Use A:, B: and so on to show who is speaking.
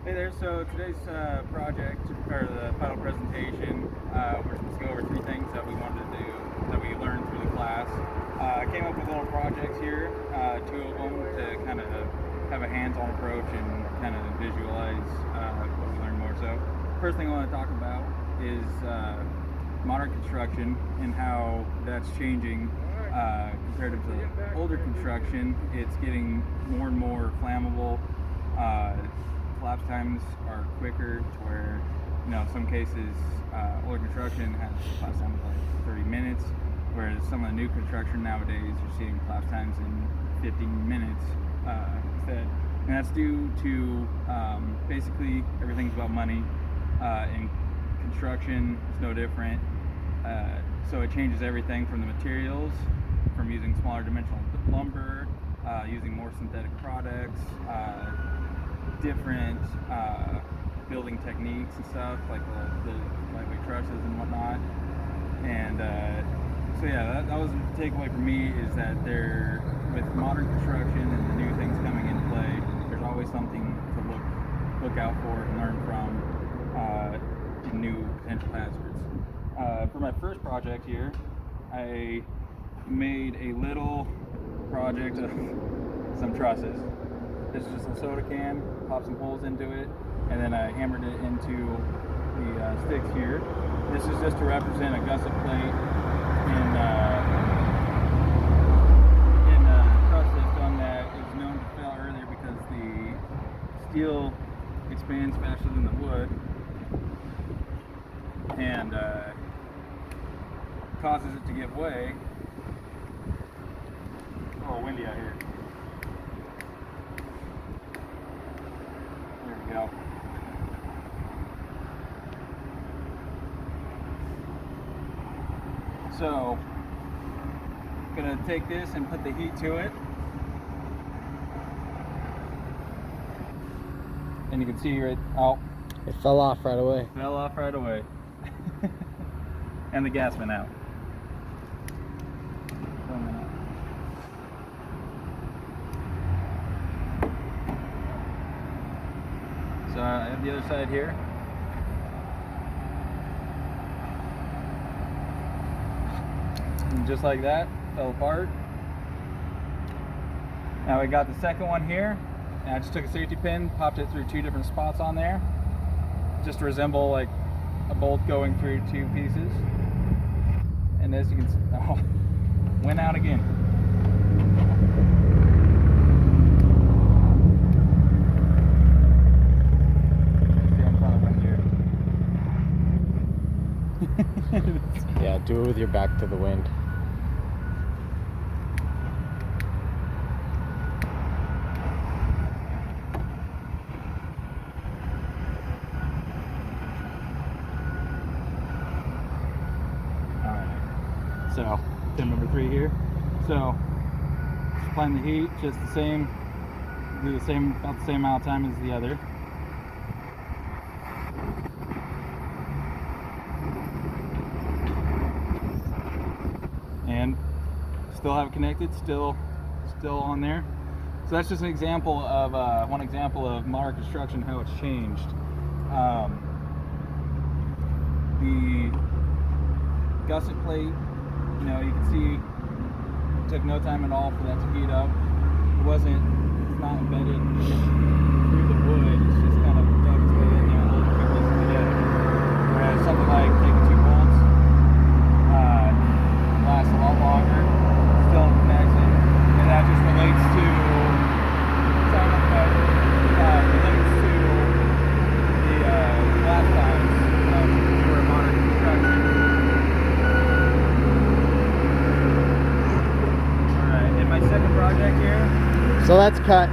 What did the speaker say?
A: Hey there, so today's project, or the final presentation, we're supposed to go over three things that we wanted to do, that we learned through the class. I came up with little projects here, two of them, to kind of have a hands-on approach and kind of visualize what we learned more. So, first thing I want to talk about is modern construction and how that's changing compared to older construction. It's getting more and more flammable. Collapse times are quicker to where, some cases, older construction has collapse times like 30 minutes, whereas some of the new construction nowadays you're seeing collapse times in 15 minutes instead. And that's due to basically everything's about money, and construction is no different. So it changes everything from the materials, from using smaller dimensional lumber, using more synthetic products, different building techniques and stuff, like the lightweight trusses and whatnot. And so yeah, that was the takeaway for me, is that with modern construction and the new things coming into play, there's always something to look out for and learn from in new potential hazards. For my first project here, I made a little project of some trusses. This is just a soda can, popped some holes into it, and then I hammered it into the sticks here. This is just to represent a gusset plate in truss system that is known to fail earlier because the steel expands faster than the wood and causes it to give way. It's a little windy out here. There we go. So, I'm gonna take this and put the heat to it. And you can see right, oh.
B: It fell off right away.
A: Fell off right away. And the gas went out. So I have the other side here. And just like that, fell apart. Now we got the second one here, and I just took a safety pin, popped it through two different spots on there, just to resemble like a bolt going through two pieces. And as you can see, oh, went out again.
B: Yeah, do it with your back to the wind.
A: Alright, so tip number 3 here. So, applying the heat, just the same, do the same, about the same amount of time as the other. And still have it connected, still on there. So that's just an example of one example of modern construction, how it's changed. The gusset plate, you can see it took no time at all for that to heat up. It's not embedded through the wood, it's just kind of dug its way in there and holding two pieces together. Whereas something like taking 2 bolts lasts a lot longer, still in connection, and that just relates to the last times of newer modern construction. Alright, in my second project here.
B: So that's cut.